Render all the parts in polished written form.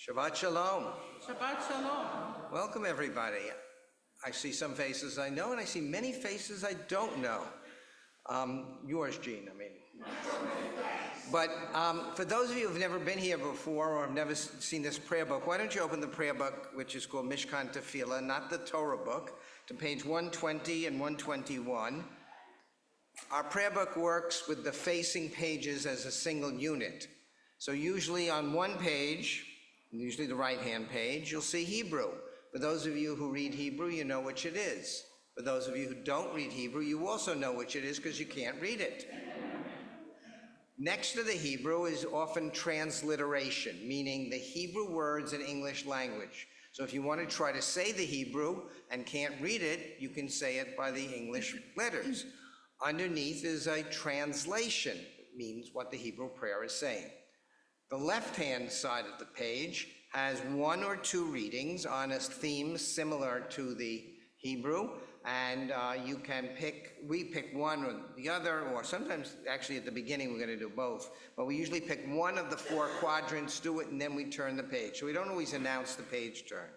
Shabbat Shalom. Shabbat Shalom. Welcome, everybody. I see some faces I know, and I see many faces I don't know. Yours, Gene, I mean. But for those of you who've never been here before or have never seen this prayer book, why don't you open the prayer book, which is called Mishkan Tefillah, not the Torah book, to page 120 and 121. Our prayer book works with the facing pages as a single unit. So usually on one page, usually the right-hand page, you'll see Hebrew. For those of you who read Hebrew, you know which it is. For those of you who don't read Hebrew, you also know which it is because you can't read it. Next to the Hebrew is often transliteration, meaning the Hebrew words in English language. So if you want to try to say the Hebrew and can't read it, you can say it by the English letters. Underneath is a translation, it means what the Hebrew prayer is saying. The left-hand side of the page has one or two readings on a theme similar to the Hebrew, and we pick one or the other, or sometimes actually at the beginning we're going to do both, but we usually pick one of the four quadrants, do it, and then we turn the page. So we don't always announce the page turn.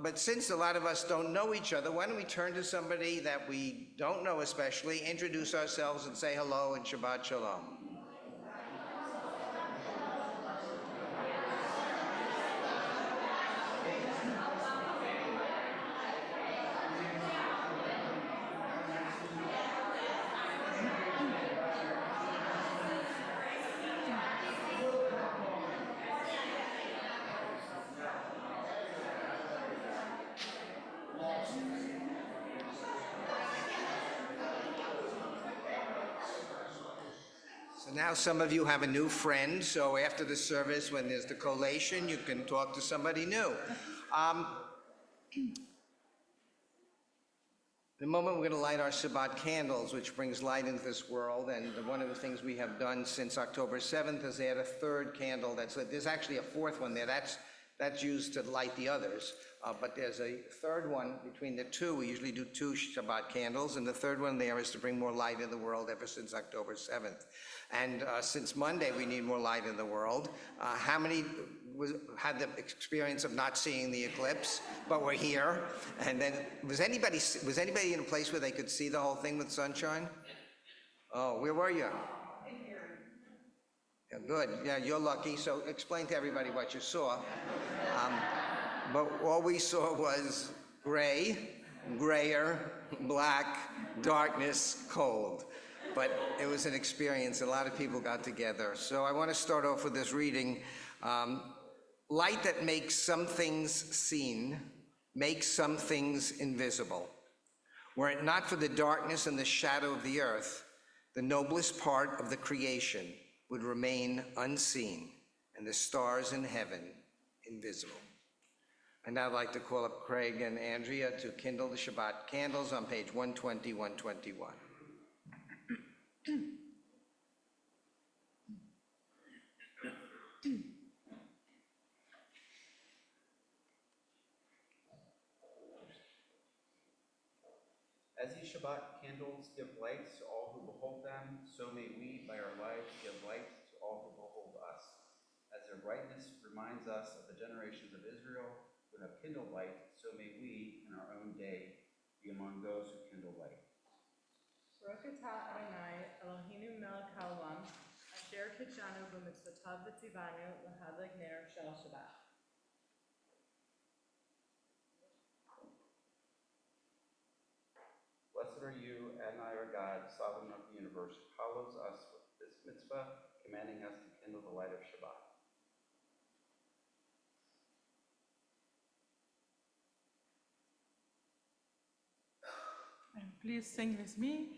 But since a lot of us don't know each other, why don't we turn to somebody that we don't know especially, introduce ourselves and say hello and Shabbat Shalom. So now some of you have a new friend, so after the service, when there's the collation, you can talk to somebody new. In a moment, we're going to light our Shabbat candles, which brings light into this world, and one of the things we have done since October 7th is add a third candle. There's actually a fourth one there. That's used to light the others, but there's a third one between the two. We usually do two Shabbat candles, and the third one there is to bring more light in the world ever since October 7th. And since Monday, we need more light in the world. How many had the experience of not seeing the eclipse, but we're here? And then, was anybody in a place where they could see the whole thing with sunshine? Oh, where were you? Yeah, good. Yeah, you're lucky. So explain to everybody what you saw. But all we saw was gray, grayer, black, darkness, cold. But it was an experience. A lot of people got together. So I want to start off with this reading. Light that makes some things seen, makes some things invisible. Were it not for the darkness and the shadow of the earth, the noblest part of the creation would remain unseen, and the stars in heaven invisible. And now I'd like to call up Craig and Andrea to kindle the Shabbat candles on page 120, 121. As these Shabbat candles give light to all who behold them, so may we, by our lives, give light to all who behold us. As their brightness reminds us of the generations of Israel who have kindled light, so may we, in our own day, be among those who kindle light. Baruch atah Adonai Eloheinu melech haolam, asher kitshanu b'mitzvotav v'tzivanu l'hadlik ner shel Shabbat. Blessed are you, Adonai our God, sovereign of the universe, who follows us with this mitzvah, commanding us to kindle the light of Shabbat. And please sing with me.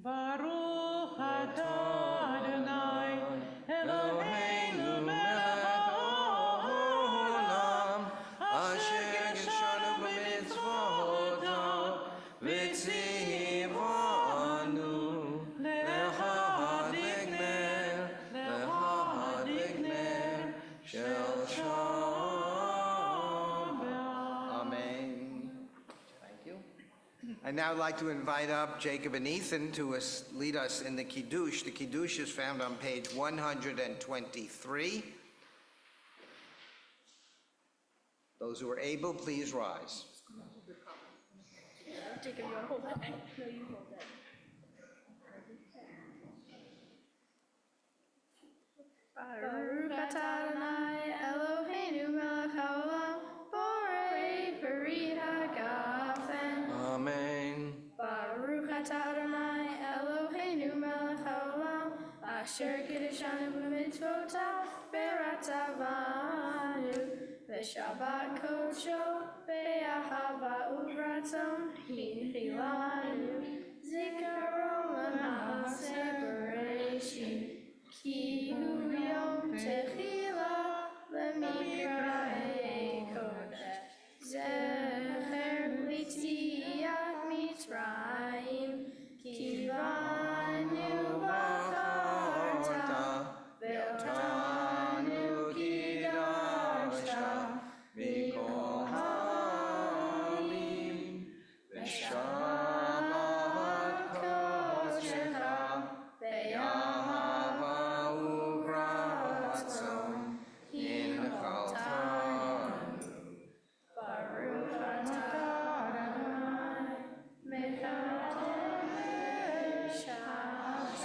Baruch atah Adonai Eloheinu melech haolam, asher kitshanu b'mitzvotav v'tzivanu l'hadlik ner shel Shabbat. Amen. Thank you. I'd now like to invite up Jacob and Ethan to lead us in the Kiddush. The Kiddush is found on page 123. Those who are able, please rise. Jacob, you want to hold that? No, you hold that. Baruch atah Adonai Eloheinu melech haolam borei peri hagafen. Amen. Baruch atah Adonai Eloheinu melech haolam asher kiddushanu b'mitzvotav beratzavanu v'shabbat kodsho be'ahava uvratzon hinchilanu zikaron l'maaseh bereishit ki hu yom techila l'mikra'ei kodesh zecher l'tiyat Mitzrayim ki banu b'charta ve'otanu kidashta mikol ha'amim v'shabbat kodeshecha be'ahava uvratzon hinchaltanu. Baruch atah Adonai mechatech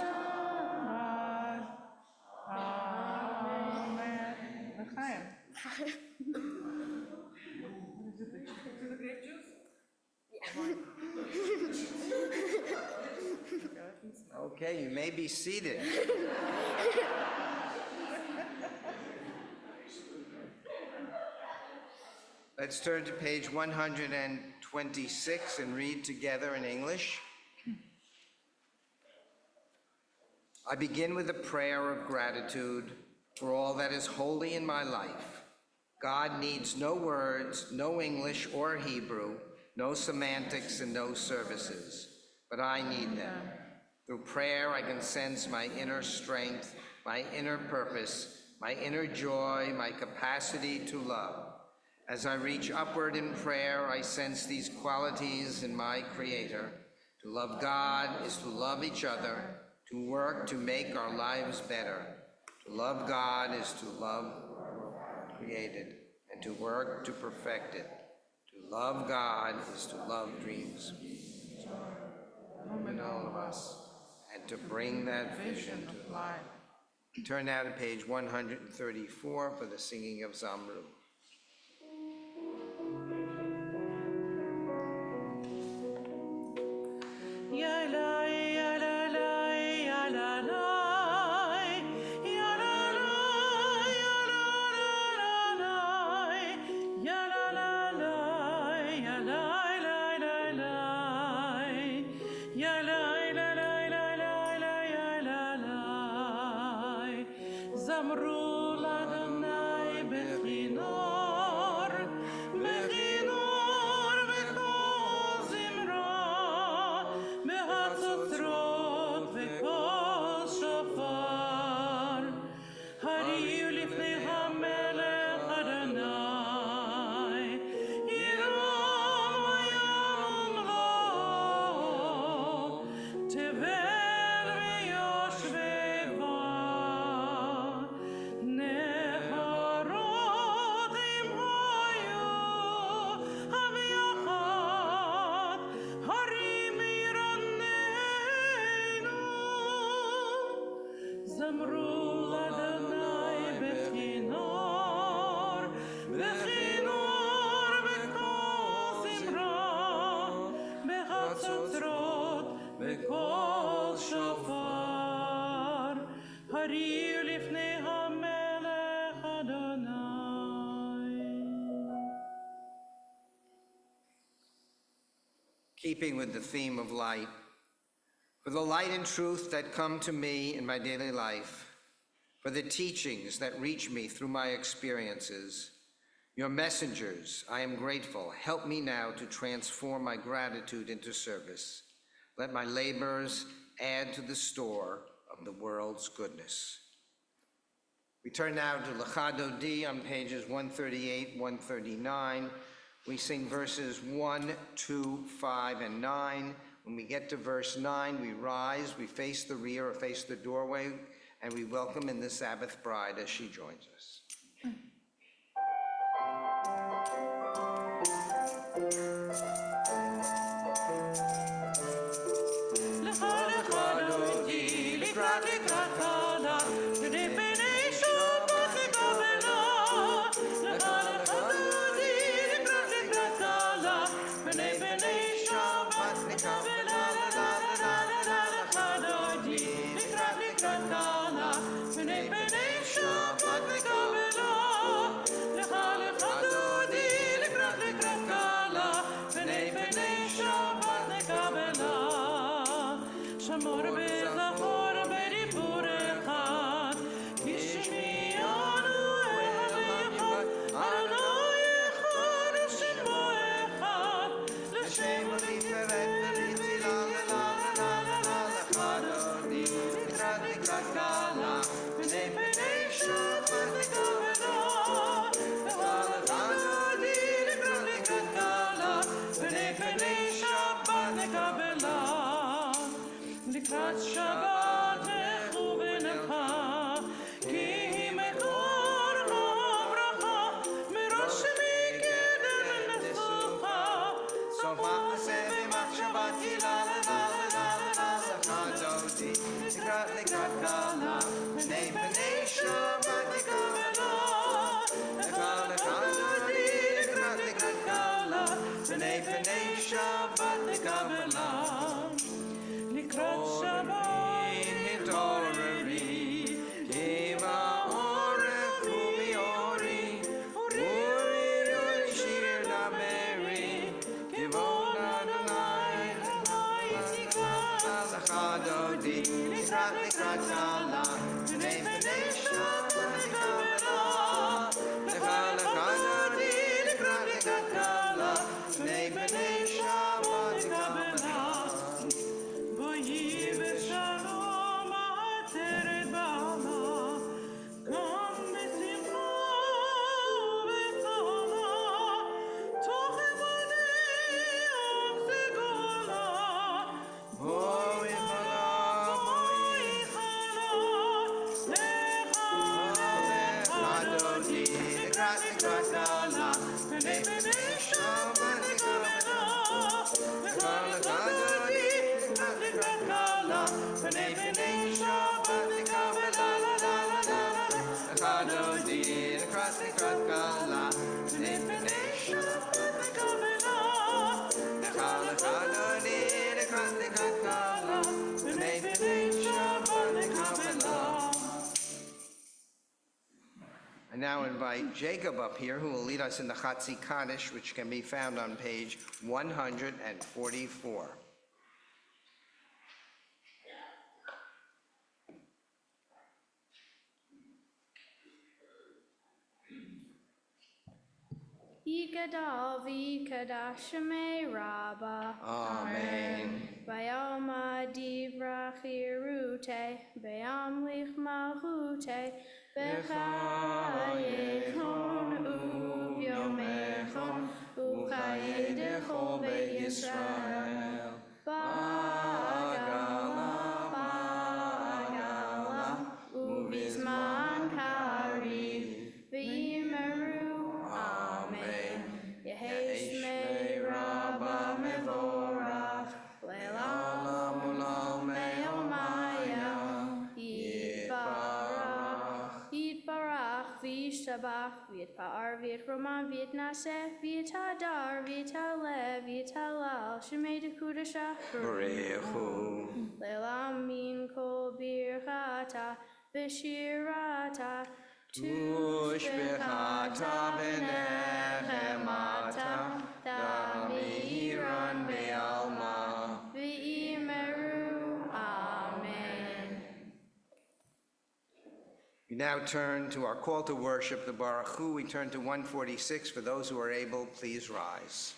Shabbat. Amen. L'chaim. Is it the grape juice? Okay, you may be seated. Let's turn to page 126 and read together in English. I begin with a prayer of gratitude for all that is holy in my life. God needs no words, no English or Hebrew, no semantics and no services, but I need them. Through prayer, I can sense my inner strength, my inner purpose, my inner joy, my capacity to love. As I reach upward in prayer, I sense these qualities in my Creator. To love God is to love each other, to work to make our lives better. To love God is to love what created, and to work to perfect it. To love God is to love dreams in all of us, and to bring that vision to life. Turn now to page 134 for the singing of Zamru. Keeping with the theme of light, for the light and truth that come to me in my daily life, for the teachings that reach me through my experiences, your messengers, I am grateful. Help me now to transform my gratitude into service. Let my labors add to the store of the world's goodness. We turn now to Lecha Dodi on pages 138, 139. We sing verses 1, 2, 5, and 9. When we get to verse 9, we rise, we face the rear or face the doorway, and we welcome in the Sabbath bride as she joins us. Shabbat lekabela. Likrat Shabbat Hitorari, Kiva Orech Kumiori, Uri Uri Shir Dameri, Kivon Adonai, Lachadodi, Likrat Likrat Kala, B'nei B'nei Shabbat Lekabela, Lachadodi, Likrat Likrat Kala, B'nei B'nei Shabbat Lekabela. Vayivet shalom ateret ba'ala, gam b'simcha v'tzala, toch evanei avsegola, voichala lecha Adoni, Likrat Likrat Kala, B'nei B'nei Shabbat Lekabela, Adoni, Likrat Likrat Kala, B'nei B'nei Shabbat Lekabela, Adoni, Likrat Likrat Kala, B'nei B'nei Shabbat Lekabela, Adoni, Likrat Likrat Kala, B'nei B'nei Shabbat Lekabela. I now invite Jacob up here, who will lead us in the Chatzi Kaddish, which can be found on page 144. Yikadal v'yikadash shemei Rabba. Amen. Bayom adivrach yirute, bayom lich malchute, b'chayechon u'vyomechon, u'chayedecho be'Yisrael. Ba'agala, ba'agala, u'bizman kariv, v'yimeru. Amen. Yehei Rabba mevorach, le'olam ulam me'omaya. Yitbarach, Yitbarach, v'yishtabach, v'yitpa'ar, v'yitroman, v'yitnaseh, v'yithadar, v'yithalev, v'yithalal, shemei dekudashah, Barechu. le'olam min kol birchata, v'shirata, Tushbechata v'nechemata, damiran be'alma. v'imeru. Amen. We now turn to our call to worship, the Baruch Hu. We turn to 146. For those who are able, please rise.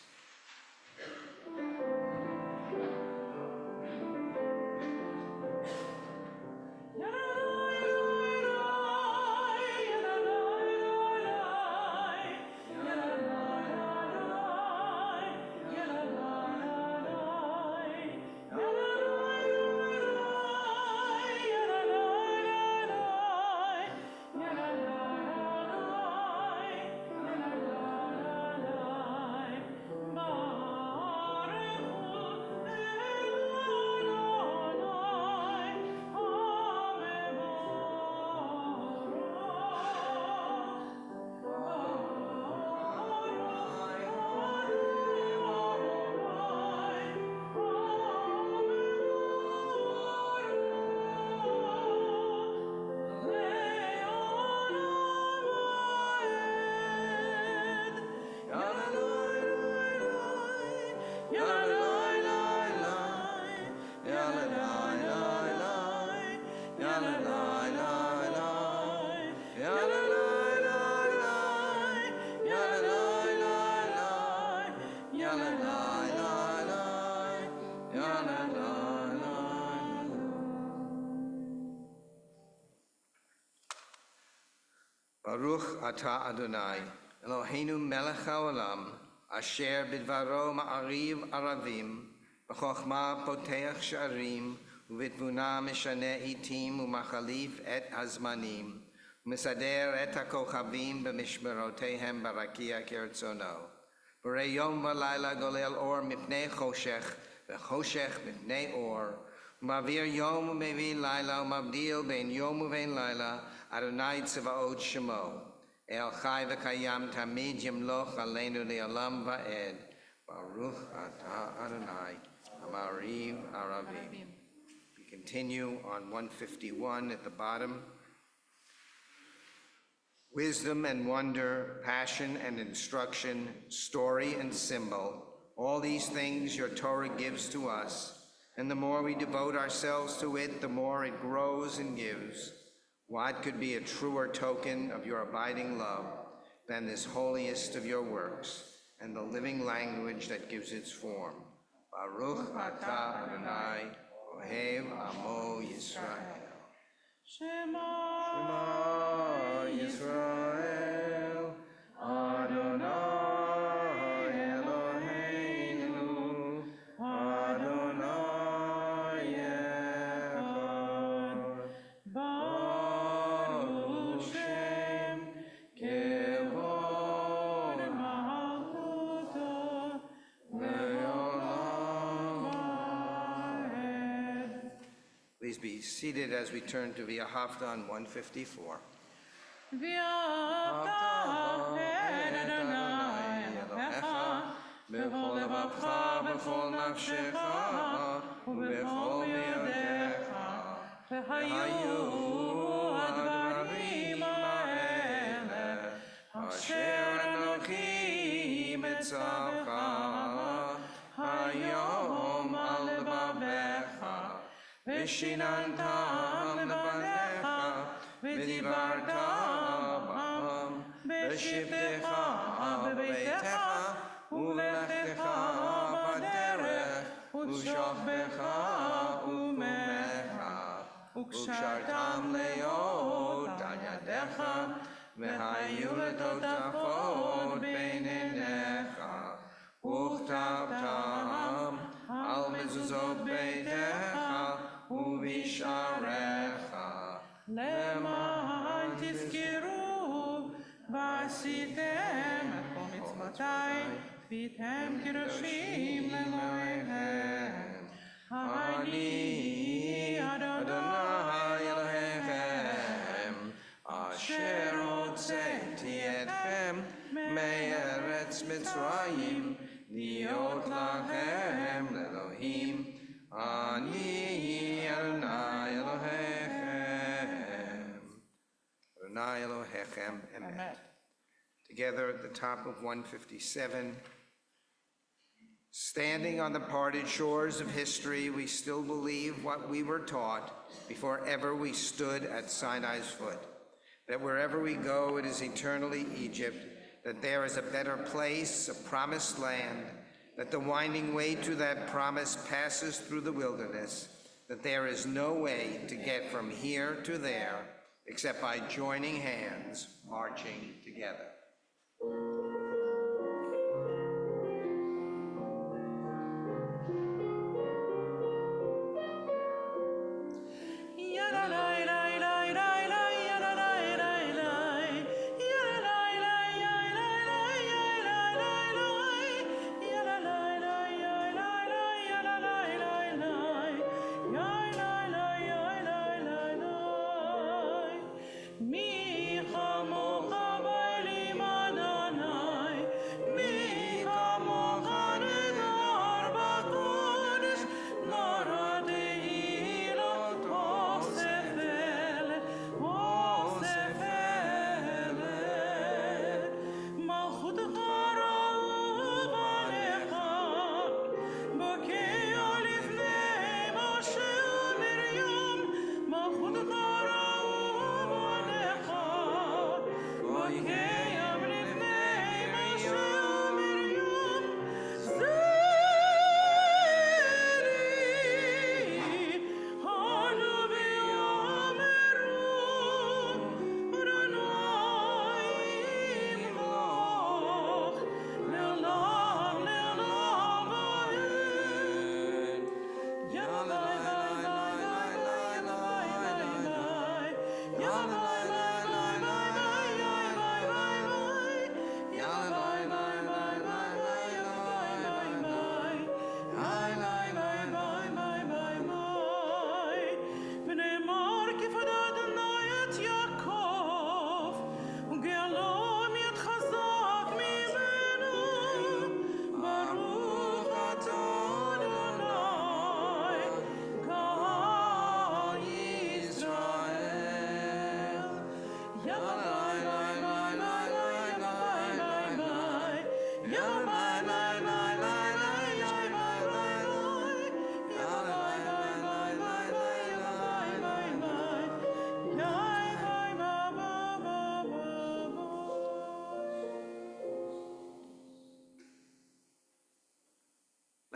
Baruch atah Adonai, Eloheinu melech haolam, asher bidvaro ma'ariv aravim, b'chochma poteach sha'arim, u'bitbuna mishane itim u'machalif et hazmanim, u'misader et hakochavim b'mishmerotehem barakia keretzono. B'rei yom v'layla golel or mipnei choshech, v'choshech mipnei or, u'mavir yom u'mevi layla, u'mavdil ben yom u'vein layla, Adonai Tzvaot Shemo, El Chai V'Kayam Tamid Yimloch Aleinu Le'olam Va'ed, Baruch atah Adonai, Amarim Aravim. We continue on 151 at the bottom. Wisdom and wonder, passion and instruction, story and symbol, all these things your Torah gives to us, and the more we devote ourselves to it, the more it grows and gives. What could be a truer token of your abiding love than this holiest of your works, and the living language that gives its form? Baruch atah Adonai, Ohev Amo Yisrael. Shema Yisrael, Adonai Eloheinu, Adonai Echad. Baruch Shem Kevod Malchuto Le'olam Vaed. Please be seated as we turn to V'ahavta on 154. V'ahavta et Adonai Elohecha b'chol levacha b'chol nafshecha u'b'chol yadecha v'hayu הדברים האלה אשר אנוכי מצווך היום על לבביך ושיננתם לבניך ודיברת בם בשבתך בביתך ולכתך בדרך ובשוכבך ומך וקשרתם להיות על ידיך והיו לטוטפות בין עיניך וכתבתם על מזוזות ביתך ובשעריך למען תזכרו ועשיתם את כל מצוותיי והייתם קדושים לאלוהיכם אני אדוני אלוהיכם אשר הוצאתי אתכם מארץ מצרים להיות לכם לאלוהים אני אדוני אלוהיכם. Adonai Elohechem Emet. Together at the top of 157, standing on the parted shores of history, we still believe what we were taught before ever we stood at Sinai's foot, that wherever we go, it is eternally Egypt, that there is a better place, a promised land, that the winding way to that promise passes through the wilderness, that there is no way to get from here to there except by joining hands, marching together. מי כמוך באלים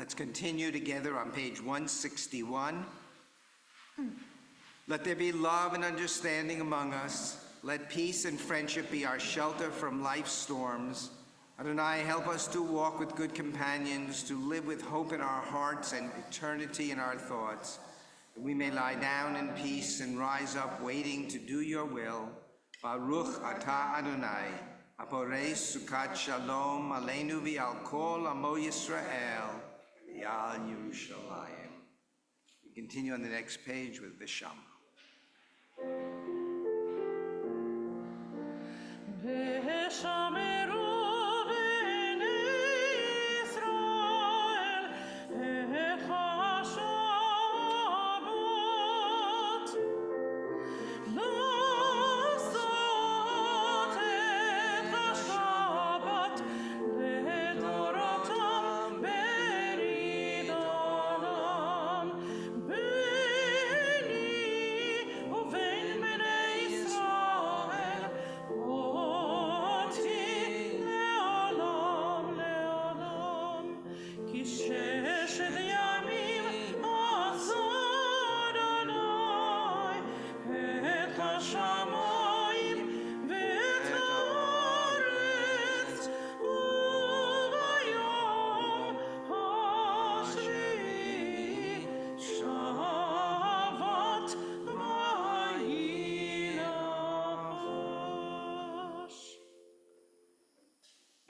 Let's continue together on page 161. Let there be love and understanding among us. Let peace and friendship be our shelter from life's storms. Adonai, help us to walk with good companions, to live with hope in our hearts and eternity in our thoughts, that we may lie down in peace and rise up waiting to do your will. Baruch atah Adonai, haporei sukat shalom aleinu v'al kol amo Yisrael, v'al Yerushalayim. We continue on the next page with Visham.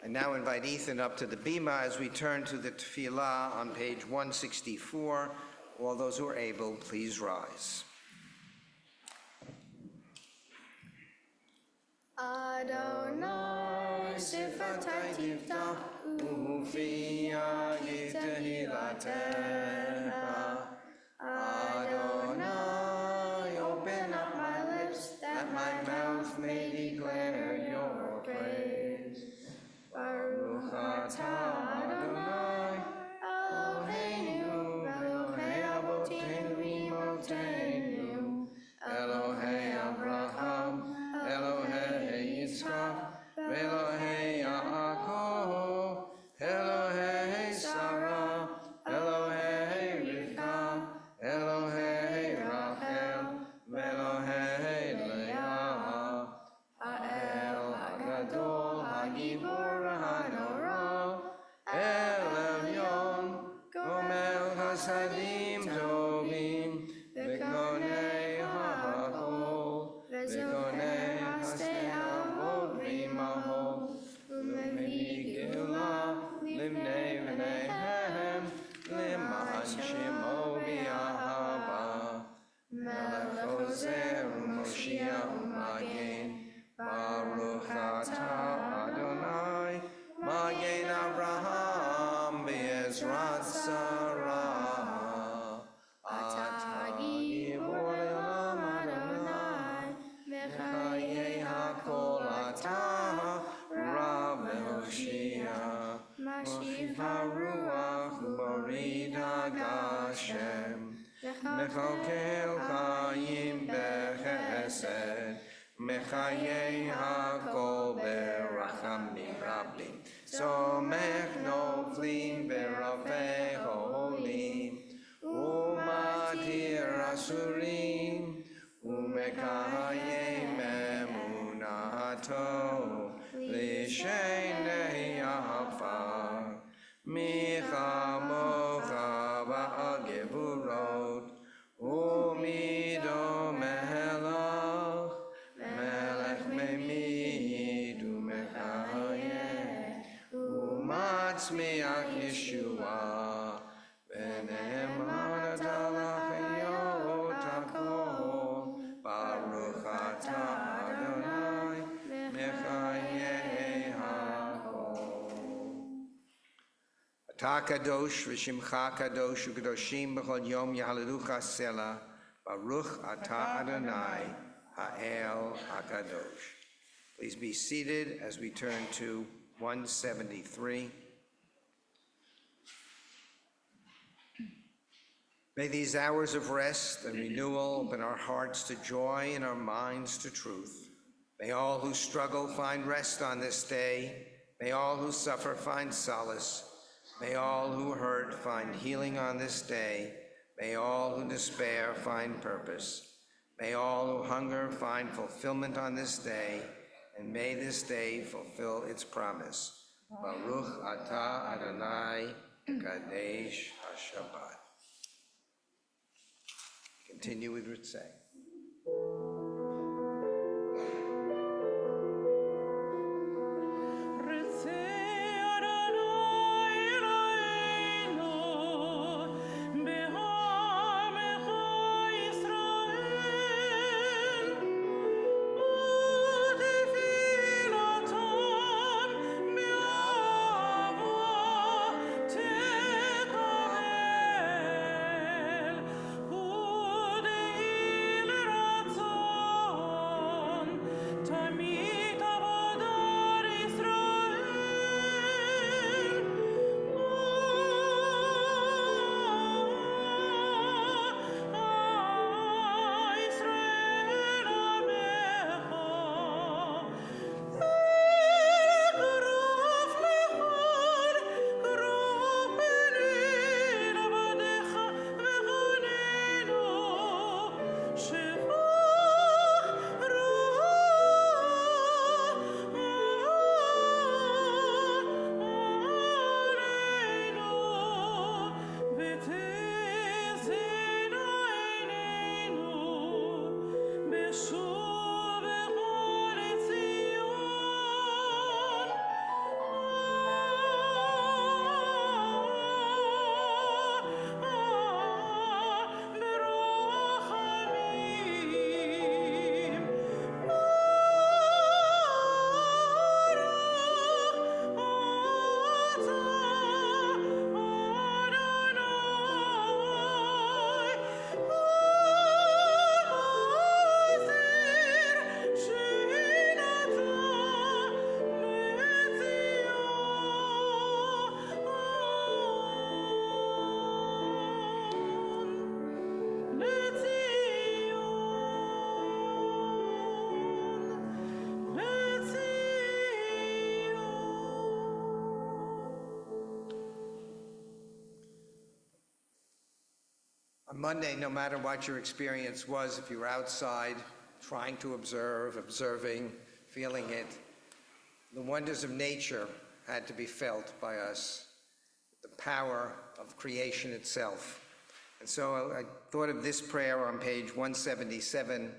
I now invite Ethan up to the bima as we turn to the tefillah on page 164. All those who are able, please rise. Adonai sifatai tiftach Ufia gitahilatecha. Adonai, open up my lips, that my mouth may declare your praise. Baruch atah Adonai, Eloheinu, Elohei Avotenu v'Imotenu, Elohei Abraham, Elohei Yitzchak, Elohei Yaakov, Elohei Sarah, Elohei Rivka, Elohei Rachel, Elohei Leah, Ha'el HaGadol, HaGibor HaNorah, El Elyon, Gomel Chasadim Tovim, V'konei HaHakol, V'konei Hasei Avot V'imahot, U'mevi Geulah, Livnei V'neihem, L'ma'an Shemo B'Ahava, Melech Ozer U'Moshiach U'Magen, Baruch atah Adonai, Magen Avraham Be'ezrat Sarah. Atah Gibor Elam Adonai, Mechayei HaKol atah Rav Eloshia, Moshiv HaRuach U'Morid HaGashem, Mechokel Chayim B'Chesed, Mechayei HaKol Berachamim Rabim, Somech Noflim Berafei Holim, Umatir Asurim, Umekayei Memunato, Lishenei Afar, Michamocha Ba'agevurot, Umido Mehelach, Melech Memid Umechayeh, Umatzmiach Yeshua, V'ne'eman Atalach Hakol, Baruch atah Adonai, Mechayei HaKol. Atah Kadosh v'Shimcha Kadosh u'Kadoshim b'chol yom yahalelucha selah, Baruch atah Adonai, Ha'el HaKadosh. Please be seated as we turn to 173. May these hours of rest and renewal open our hearts to joy and our minds to truth. May all who struggle find rest on this day. May all who suffer find solace. May all who hurt find healing on this day. May all who despair find purpose. May all who hunger find fulfillment on this day, and may this day fulfill its promise. Baruch atah Adonai Kadesh HaShabbat. Continue with Ritzay. On Monday, no matter what your experience was, if you were outside, trying to observe, observing, feeling it, the wonders of nature had to be felt by us, the power of creation itself. And so I thought of this prayer on page 177.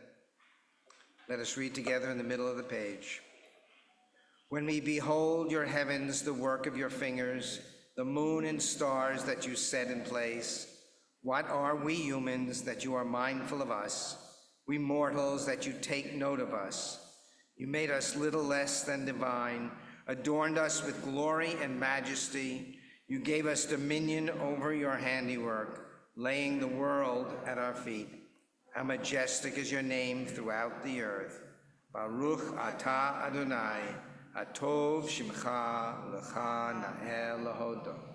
Let us read together in the middle of the page. When we behold your heavens, the work of your fingers, the moon and stars that you set in place, what are we humans that you are mindful of us? We mortals that you take note of us. You made us little less than divine, adorned us with glory and majesty. You gave us dominion over your handiwork, laying the world at our feet. How majestic is your name throughout the earth. Baruch atah Adonai, atov shimcha lecha na'el lahodot.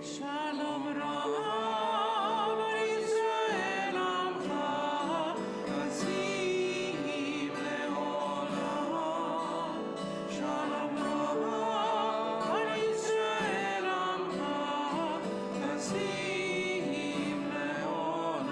Shalom Rav Yisrael Amcha Azim Leolam. Shalom Rav Yisrael Amcha Azim Leolam.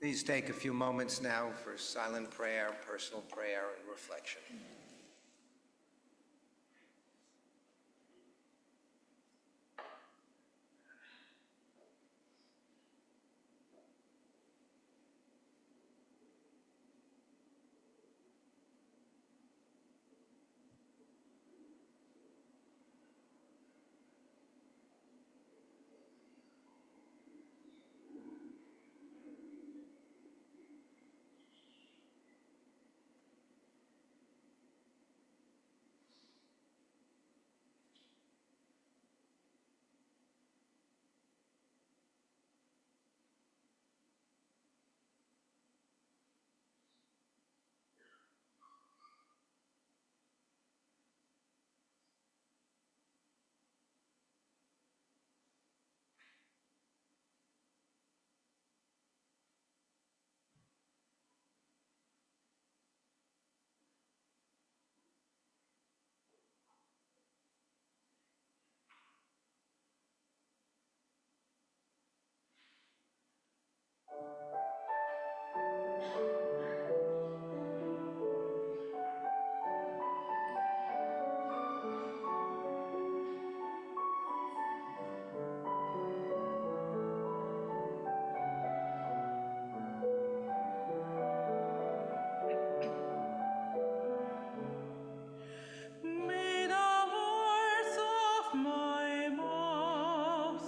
Please take a few moments now for silent prayer, personal prayer, and reflection. May the words of my mouth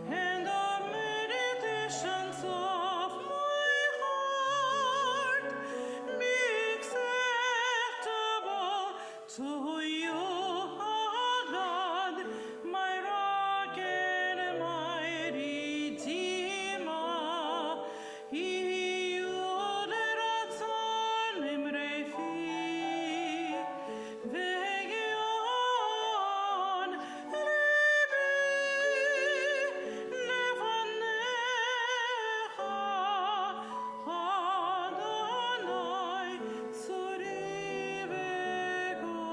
and the meditations of my heart be acceptable to you, O God, my rock and my redeemer. Yehud ratzon imrefi, ve'yon libi lefanecha, Adonai tzuri v'goli.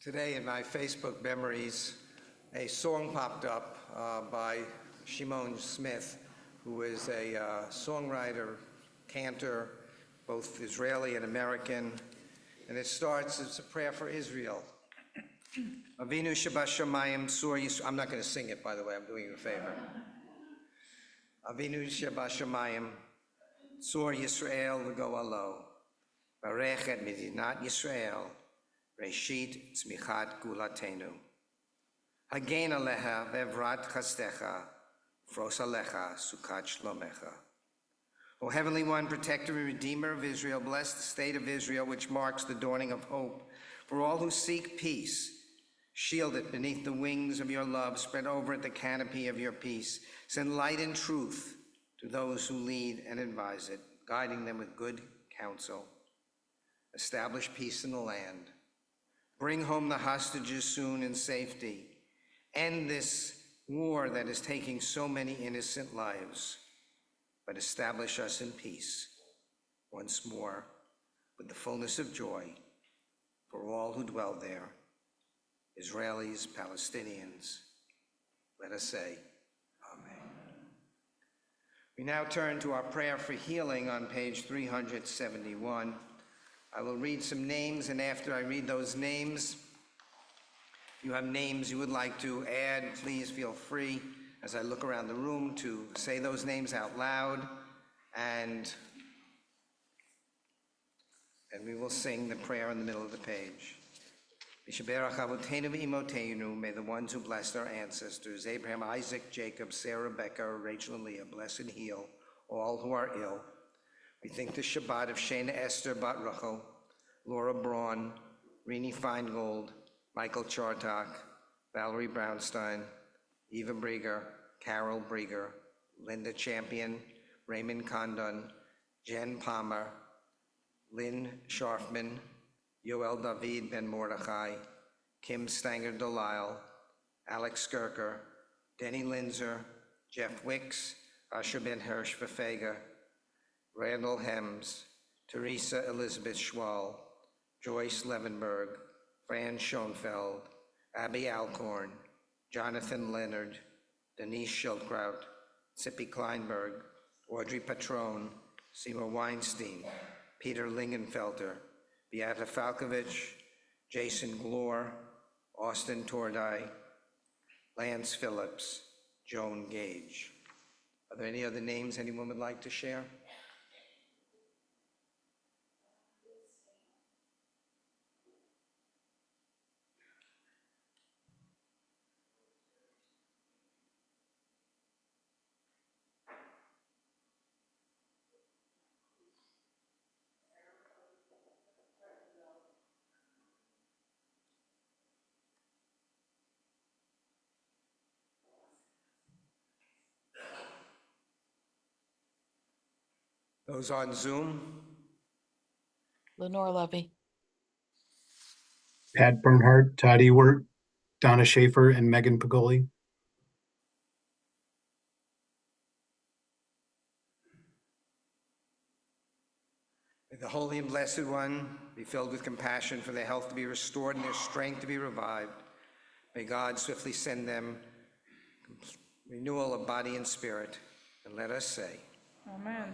Today in my Facebook memories, a song popped up by Shimon Smith, who is a songwriter, cantor, both Israeli and American. And it starts, it's a prayer for Israel. Avinu Shabbat Shamayim Tzur Yisrael. I'm not going to sing it, by the way, I'm doing you a favor. Avinu Shabbat Shamayim Tzur Yisrael V'Go'alo. Barech et Medinat Yisrael. Reshit Tzmichat Gulatenu. Hagen Aleha Vevrat Chastecha. Fros Alecha Sukat Shlomecha. O Heavenly One, Protector and Redeemer of Israel, bless the state of Israel, which marks the dawning of hope for all who seek peace. Shield it beneath the wings of your love, spread over it the canopy of your peace. Send light and truth to those who lead and advise it, guiding them with good counsel. Establish peace in the land. Bring home the hostages soon in safety. End this war that is taking so many innocent lives, but establish us in peace once more with the fullness of joy for all who dwell there, Israelis, Palestinians. Let us say, Amen. We now turn to our prayer for healing on page 371. I will read some names, and after I read those names, if you have names you would like to add, please feel free, as I look around the room, to say those names out loud, and we will sing the prayer in the middle of the page. Mishaberach Avotenu v'Imoteinu, may the ones who blessed our ancestors, Abraham, Isaac, Jacob, Sarah, Rebecca, Rachel, and Leah, bless and heal all who are ill. We think the Shabbat of Shana Esther Bat Rachel, Laura Braun, Rini Feingold, Michael Chartak, Valerie Brownstein, Eva Brieger, Carol Brieger, Linda Champion, Raymond Condon, Jen Palmer, Lynn Scharfman, Yoel David Ben Mordechai, Kim Stanger Delisle, Alex Skirker, Denny Linzer, Jeff Wicks, Asher Ben Hirsch Vefega, Randall Hems, Teresa Elizabeth Schwall, Joyce Levenberg, Fran Schoenfeld, Abby Alcorn, Jonathan Leonard, Denise Schildkraut, Sippy Kleinberg, Audrey Patrone, Seymour Weinstein, Peter Lingenfelter, Beata Falkovich, Jason Glore, Austin Tordai, Lance Phillips, Joan Gage. Are there any other names anyone would like to share? Those on Zoom? Lenore Levy. Pat Bernhardt, Todd Ewert, Donna Schaefer, and Megan Pagoli. May the Holy and Blessed One be filled with compassion for their health to be restored and their strength to be revived. May God swiftly send them renewal of body and spirit. And let us say, Amen.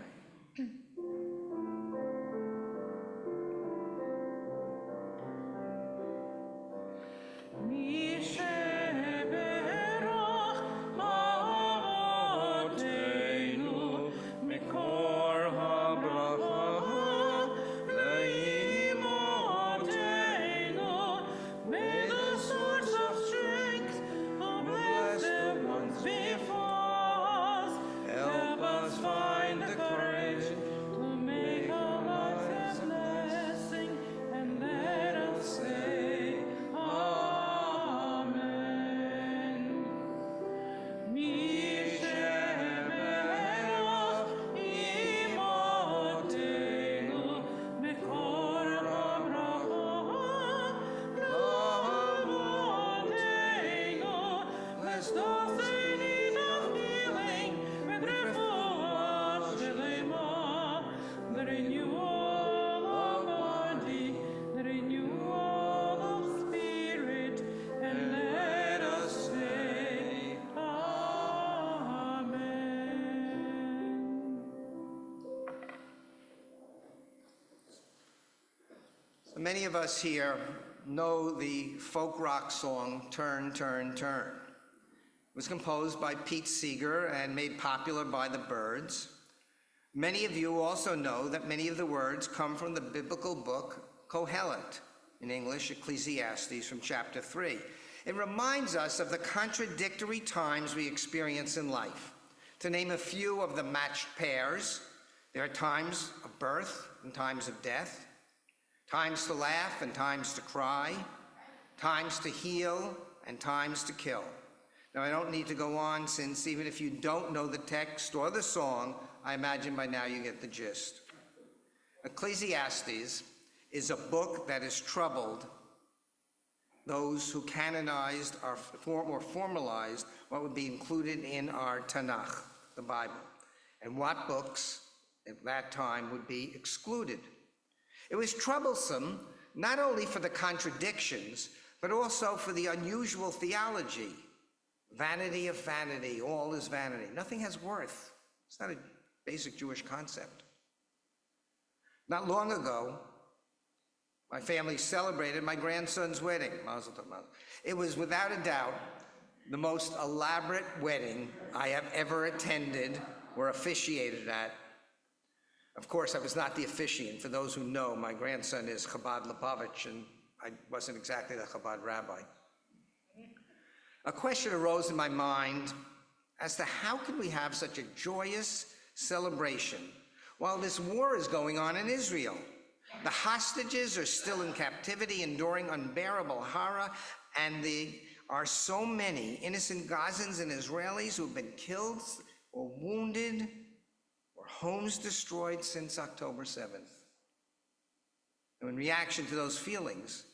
Help us find the courage To make our lives a blessing, and let us say, Amen. Mishebeach imotenu, mekor habracha, lavotenu, bless those in need of healing, with refuah shelema, the renewal of body, the renewal of spirit, and let us say, Amen. so many of us here know the folk rock song, Turn, Turn, Turn. It was composed by Pete Seeger and made popular by the Byrds. Many of you also know that many of the words come from the biblical book Kohelet, in English, Ecclesiastes, from chapter 3. It reminds us of the contradictory times we experience in life. To name a few of the matched pairs, there are times of birth and times of death, times to laugh and times to cry, times to heal and times to kill. Now, I don't need to go on, since even if you don't know the text or the song, I imagine by now you get the gist. Ecclesiastes is a book that has troubled those who canonized or formalized what would be included in our Tanakh, the Bible, and what books at that time would be excluded. It was troublesome not only for the contradictions, but also for the unusual theology. Vanity of vanity, all is vanity. Nothing has worth. It's not a basic Jewish concept. Not long ago, my family celebrated my grandson's wedding, Mazel Tov. It was without a doubt the most elaborate wedding I have ever attended or officiated at. Of course, I was not the officiant. For those who know, my grandson is Chabad Lubavitch, and I wasn't exactly the Chabad rabbi. A question arose in my mind as to how could we have such a joyous celebration while this war is going on in Israel. The hostages are still in captivity, enduring unbearable horror, and there are so many innocent Gazans and Israelis who have been killed or wounded or homes destroyed since October 7th. And in reaction to those feelings,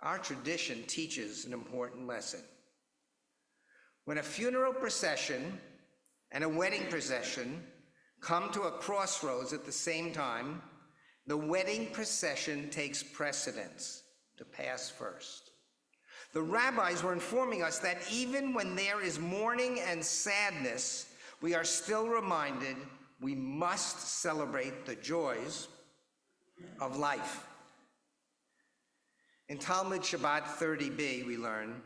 our tradition teaches an important lesson. When a funeral procession and a wedding procession come to a crossroads at the same time, the wedding procession takes precedence to pass first. The rabbis were informing us that even when there is mourning and sadness, we are still reminded we must celebrate the joys of life. In Talmud Shabbat 30b, we learn,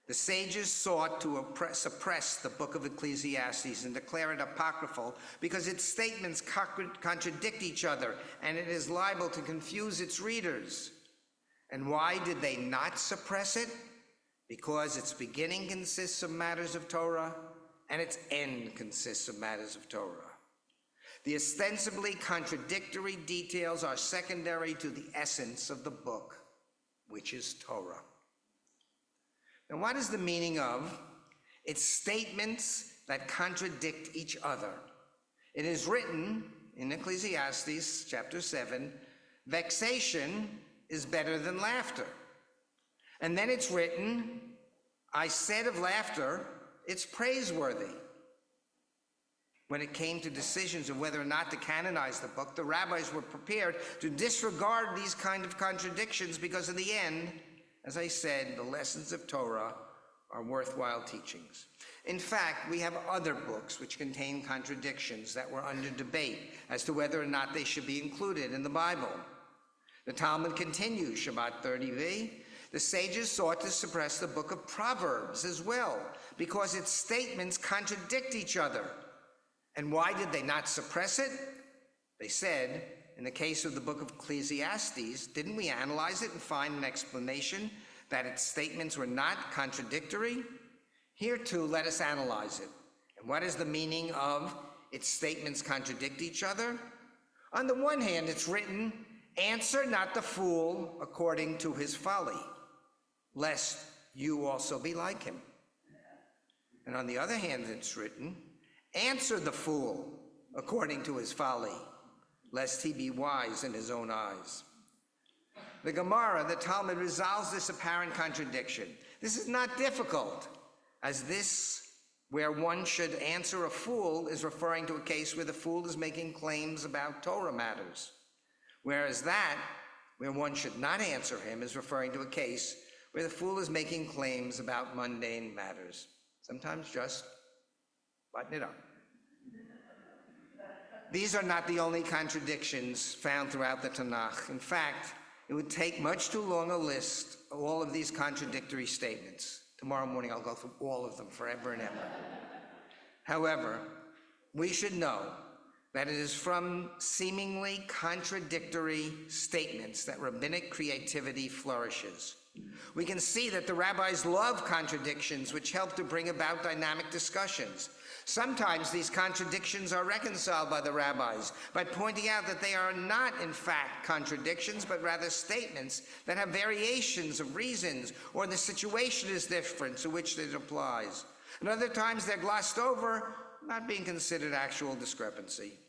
the sages sought to suppress the book of Ecclesiastes and declare it apocryphal because its statements contradict each other and it is liable to confuse its readers. And why did they not suppress it? Because its beginning consists of matters of Torah and its end consists of matters of Torah. The ostensibly contradictory details are secondary to the essence of the book, which is Torah. Now, what is the meaning of its statements that contradict each other? It is written in Ecclesiastes chapter 7, vexation is better than laughter. And then it's written, I said of laughter, it's praiseworthy. When it came to decisions of whether or not to canonize the book, the rabbis were prepared to disregard these kind of contradictions because in the end, as I said, the lessons of Torah are worthwhile teachings. In fact, we have other books which contain contradictions that were under debate as to whether or not they should be included in the Bible. The Talmud continues, Shabbat 30b, the sages sought to suppress the book of Proverbs as well because its statements contradict each other. And why did they not suppress it? They said, in the case of the book of Ecclesiastes, didn't we analyze it and find an explanation that its statements were not contradictory? Here too, let us analyze it. And what is the meaning of its statements contradict each other? On the one hand, it's written, answer not the fool according to his folly, lest you also be like him. And on the other hand, it's written, answer the fool according to his folly, lest he be wise in his own eyes. The Gemara, the Talmud, resolves this apparent contradiction. This is not difficult, as this, where one should answer a fool, is referring to a case where the fool is making claims about Torah matters, whereas that, where one should not answer him, is referring to a case where the fool is making claims about mundane matters, sometimes just button it up. These are not the only contradictions found throughout the Tanakh. In fact, it would take much too long a list of all of these contradictory statements. Tomorrow morning I'll go through all of them forever and ever. However, we should know that it is from seemingly contradictory statements that rabbinic creativity flourishes. We can see that the rabbis love contradictions which help to bring about dynamic discussions. Sometimes these contradictions are reconciled by the rabbis by pointing out that they are not in fact contradictions, but rather statements that have variations of reasons, or the situation is different to which it applies. And other times they're glossed over, not being considered actual discrepancy.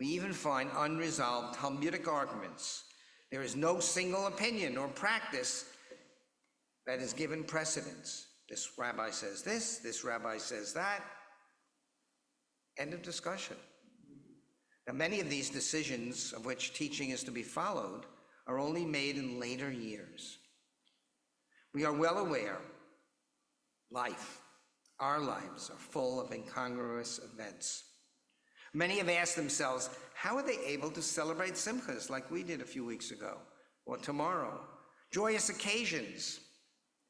We even find unresolved Talmudic arguments. There is no single opinion or practice that is given precedence. This rabbi says this rabbi says that. End of discussion. Now, many of these decisions of which teaching is to be followed are only made in later years. We are well aware our lives are full of incongruous events. Many have asked themselves, how are they able to celebrate simchas like we did a few weeks ago, or tomorrow? Joyous occasions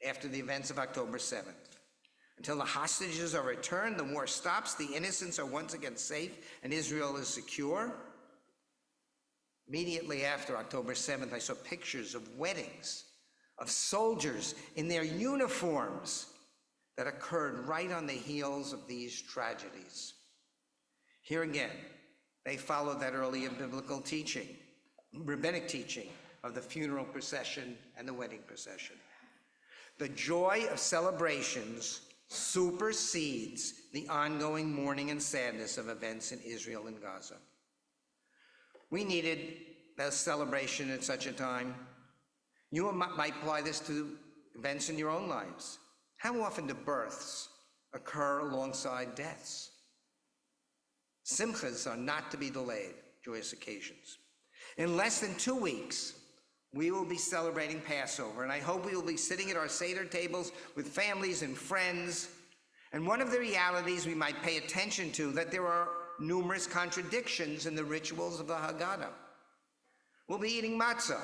after the events of October 7th. Until the hostages are returned, the war stops, the innocents are once again safe, and Israel is secure. Immediately after October 7th, I saw pictures of weddings of soldiers in their uniforms that occurred right on the heels of these tragedies. Here again, they followed that earlier biblical teaching, rabbinic teaching of the funeral procession and the wedding procession. The joy of celebrations supersedes the ongoing mourning and sadness of events in Israel and Gaza. We needed a celebration at such a time. You might apply this to events in your own lives. How often do births occur alongside deaths? Simchas are not to be delayed, joyous occasions. In less than 2 weeks, we will be celebrating Passover, and I hope we will be sitting at our Seder tables with families and friends. And one of the realities we might pay attention to that there are numerous contradictions in the rituals of the Haggadah. We'll be eating matzah.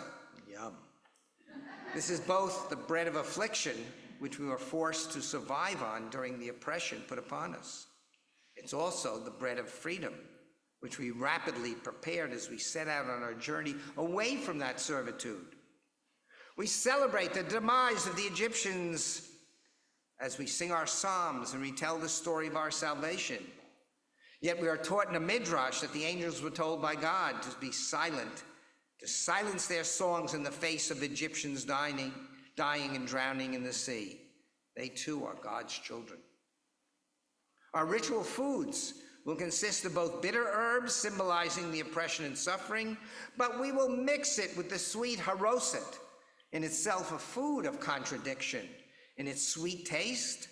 Yum. This is both the bread of affliction, which we were forced to survive on during the oppression put upon us. It's also the bread of freedom, which we rapidly prepared as we set out on our journey away from that servitude. We celebrate the demise of the Egyptians as we sing our psalms and retell the story of our salvation. Yet we are taught in a midrash that the angels were told by God to be silent, to silence their songs in the face of Egyptians dying and drowning in the sea. They too are God's children. Our ritual foods will consist of both bitter herbs symbolizing the oppression and suffering, but we will mix it with the sweet haroset, in itself a food of contradiction, in its sweet taste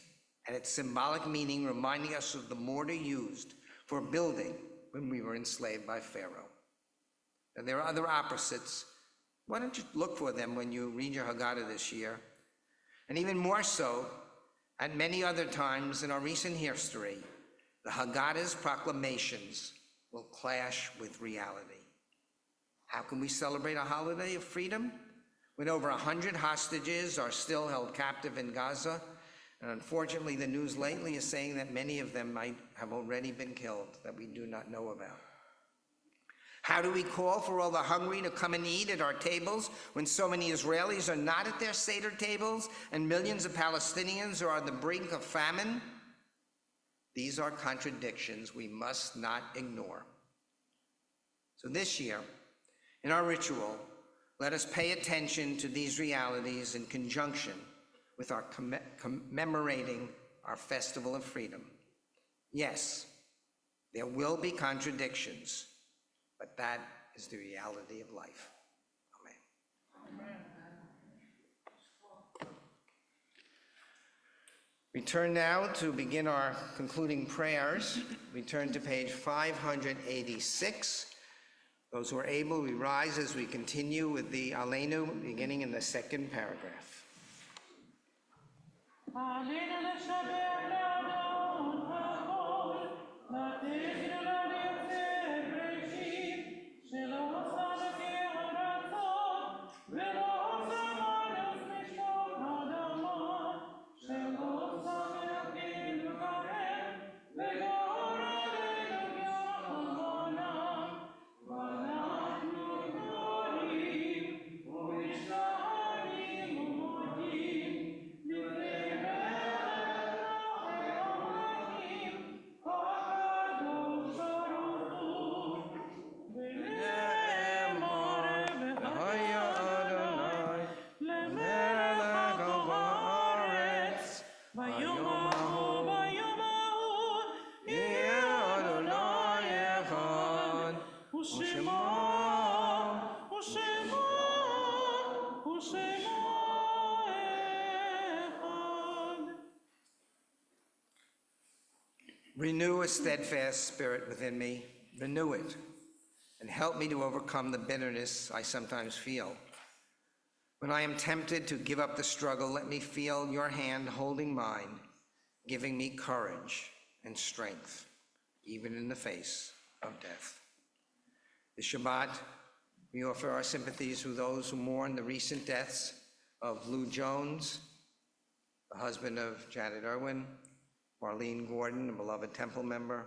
and its symbolic meaning, reminding us of the mortar used for building when we were enslaved by Pharaoh. And there are other opposites. Why don't you look for them when you read your Haggadah this year? And even more so, at many other times in our recent history, the Haggadah's proclamations will clash with reality. How can we celebrate a holiday of freedom when over 100 hostages are still held captive in Gaza? And unfortunately, the news lately is saying that many of them might have already been killed that we do not know about. How do we call for all the hungry to come and eat at our tables when so many Israelis are not at their Seder tables and millions of Palestinians are on the brink of famine? These are contradictions we must not ignore. So this year, in our ritual, let us pay attention to these realities in conjunction with our commemorating our Festival of Freedom. Yes, there will be contradictions, but that is the reality of life. Amen. We turn now to begin our concluding prayers. We turn to page 586. Those who are able, we rise as we continue with the Aleinu, beginning in the second paragraph. Renew a steadfast spirit within me. Renew it, and help me to overcome the bitterness I sometimes feel. When I am tempted to give up the struggle, let me feel your hand holding mine, giving me courage and strength, even in the face of death. This Shabbat, we offer our sympathies to those who mourn the recent deaths of Lou Jones, the husband of Janet Irwin, Marlene Gordon, a beloved Temple member,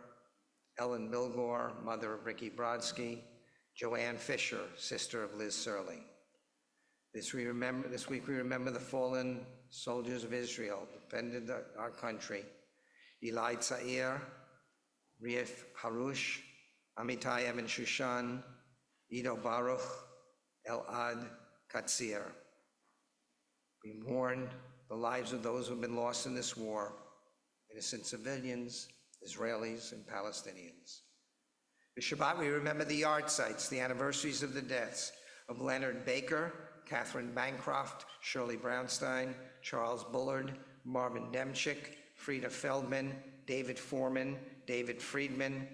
Ellen Bilgore, mother of Ricky Brodsky, Joanne Fisher, sister of Liz Serling. This week we remember the fallen soldiers of Israel who defended our country: Eli Tzair, Rief Harush, Amitai Evan Shushan, Ido Baruch, Elad Katzir. We mourn the lives of those who have been lost in this war, innocent civilians, Israelis, and Palestinians. This Shabbat, we remember the yard sites, the anniversaries of the deaths of Leonard Baker, Catherine Bancroft, Shirley Brownstein, Charles Bullard, Marvin Demchik, Frida Feldman, David Foreman, David Friedman,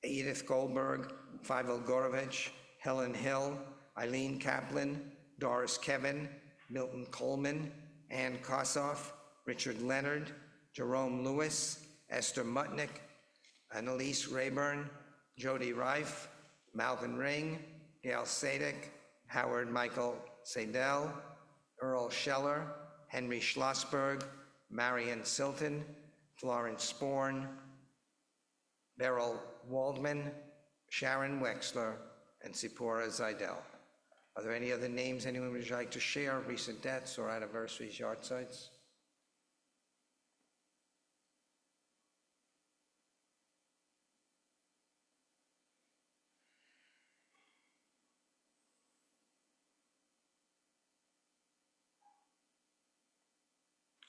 Edith Goldberg, Feivel Gorovich, Helen Hill, Eileen Kaplan, Doris Kevin, Milton Coleman, Ann Kossoff, Richard Leonard, Jerome Lewis, Esther Mutnick, Annalise Rayburn, Jody Reif, Malvin Ring, Gail Sadek, Howard Michael Seidel, Earl Scheller, Henry Schlossberg, Marion Silton, Florence Sporn, Beryl Waldman, Sharon Wexler, and Zipporah Zeidel. Are there any other names anyone would like to share, recent deaths or anniversaries, yard sites?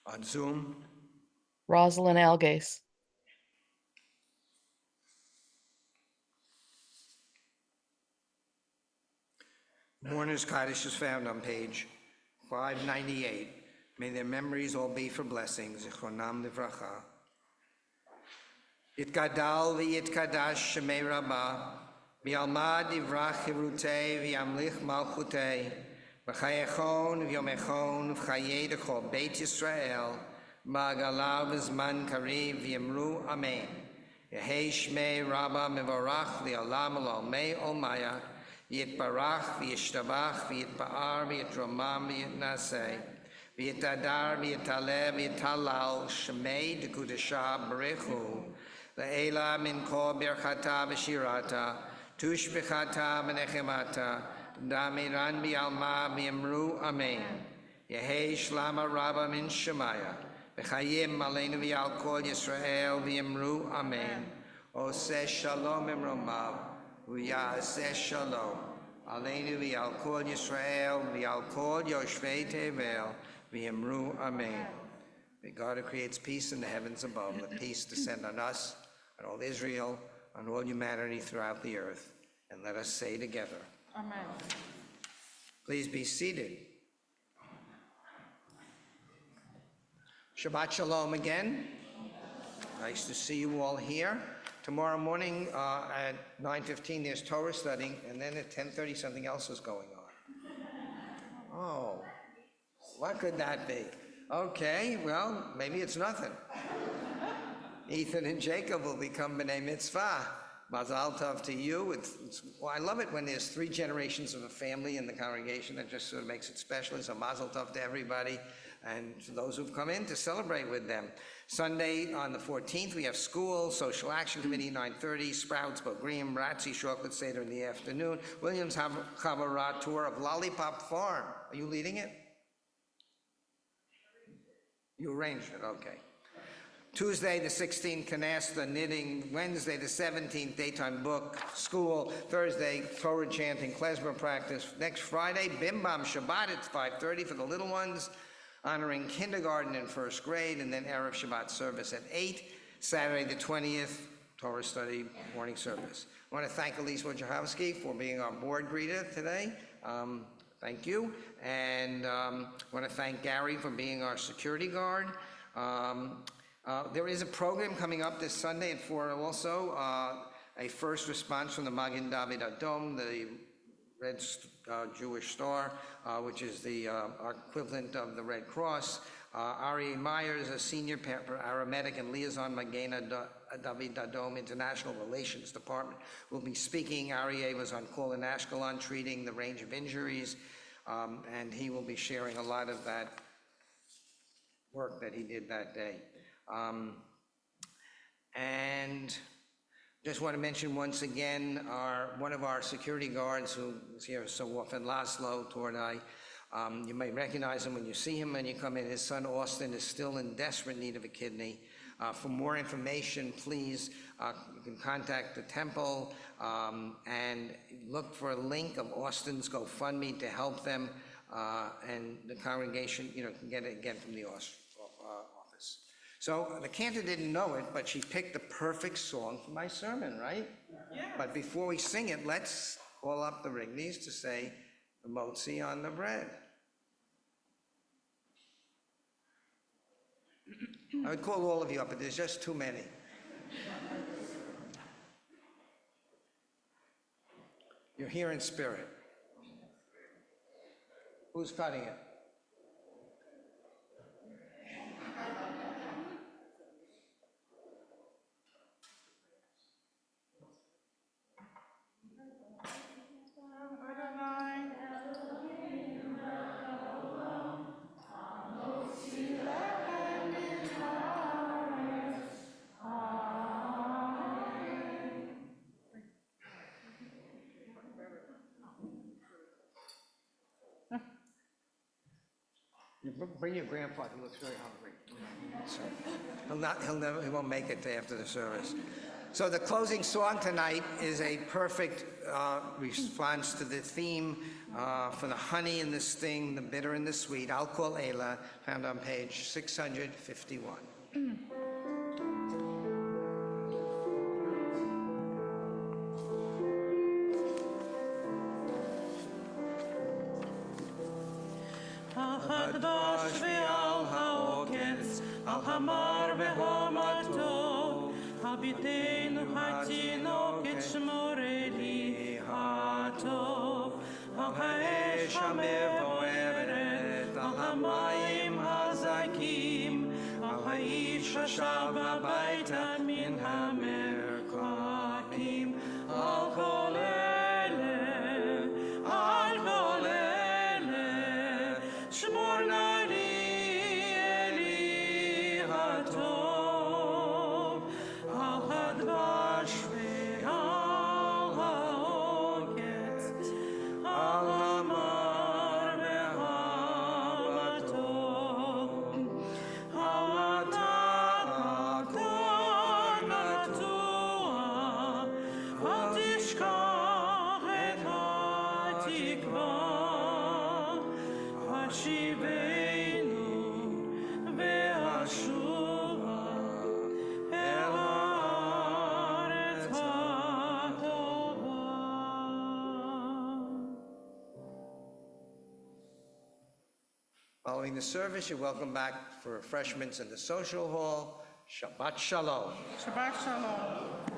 On Zoom? Rosalind Algase. Mourner's Kaddish is found on page 598. May their memories all be for blessings. Zichronam livracha. Yitgadal v'yitkadash shemei rabbah, v'yalmad yivrach hirutei v'yamlich malchutei, v'chayechon v'yomechon v'chayei dechol Beit Yisrael, ma'agalav v'zman kariv v'yamru amen. Yehei shmei rabbah mevorach li'olam ol'olmei olmaya, Yitbarach v'yishtabach v'yitba'ar v'yitromam v'yitnaseh, v'yitadar v'yitaleh v'yitalal shemei dekudesha b'rechu, Le'ela min kol birchata v'shirata, tushbechata v'nechemata, damiran bi'alma v'yamru amen. Yehei shlama rabba min shemaya, v'chayim aleinu v'yal kol Yisrael v'yamru amen. Oseh shalom imromav, v'yaseh shalom. Aleinu v'yal kol Yisrael v'yal kol yoshvei tevel v'yamru amen. May God who creates peace in the heavens above, let peace descend on us, on all Israel, on all humanity throughout the earth. And let us say together. Amen. Please be seated. Shabbat Shalom again. Nice to see you all here. Tomorrow morning at 9:15 there's Torah study, and then at 10:30 something else is going on. Oh, what could that be? Okay, well, maybe it's nothing. Ethan and Jacob will become B'nai Mitzvah. Mazal Tov to you. Well, I love it when there's 3 generations of a family in the congregation. That just sort of makes it special. So Mazel Tov to everybody and to those who've come in to celebrate with them. Sunday on the 14th, we have school, social action committee, 9:30, Sprouts, Bogrim, Ratzi, Chocolate Seder in the afternoon, Williams Havara tour of Lollipop Farm. Are you leading it? You arranged it, okay. Tuesday the 16th, canasta, knitting. Wednesday the 17th, daytime book, school. Thursday, Torah chanting, klezmer practice. Next Friday, Bim Bam Shabbat at 5:30 for the little ones, honoring kindergarten and first grade, and then Erev Shabbat service at 8. Saturday the 20th, Torah study, morning service. I want to thank Elise Wojciechowski for being our board greeter today. Thank you. And I want to thank Gary for being our security guard. There is a program coming up this Sunday at 4 also, a first response from the Magen David Adom, the Red Jewish Star, which is our equivalent of the Red Cross. Ari Myers, a senior paramedic and liaison Magen David Adom International Relations Department, will be speaking. Ari was on call in Ashkelon treating the range of injuries, and he will be sharing a lot of that work that he did that day. And just want to mention once again, one of our security guards who is here so often, Laszlo Tornai, you might recognize him when you see him when you come in. His son Austin is still in desperate need of a kidney. For more information, please, you can contact the temple and look for a link of Austin's GoFundMe to help them, and the congregation, can get it again from the office. So the cantor didn't know it, but she picked the perfect song for my sermon, right? Yeah. But before we sing it, let's call up the Rigneys to say the motzi on the bread. I would call all of you up, but there's just too many. You're here in spirit. Who's cutting it? You bring your grandfather, he looks very hungry. So, he won't make it to after the service. So the closing song tonight is a perfect response to the theme for the honey and the sting, the bitter and the sweet. I'll call Ayla, found on page 651. הדבש ועל העוקץ, על המר והמתוק, הביטנו התינוקת שמורה לי הטוב, על האש המבוערת, על המים הזכים, על האיש השב הביתה מן המרחקים, על כל אלה, על כל אלה, שמור נא לי אלי הטוב, על הדבש ועל העוקץ, על המר והמתוק, על הדק הקטוע, אל תשכח את התקווה, השיבנו והשובה אל הארץ הטובה. Following the service, you're welcome back for refreshments in the social hall. Shabbat Shalom. Shabbat shalom.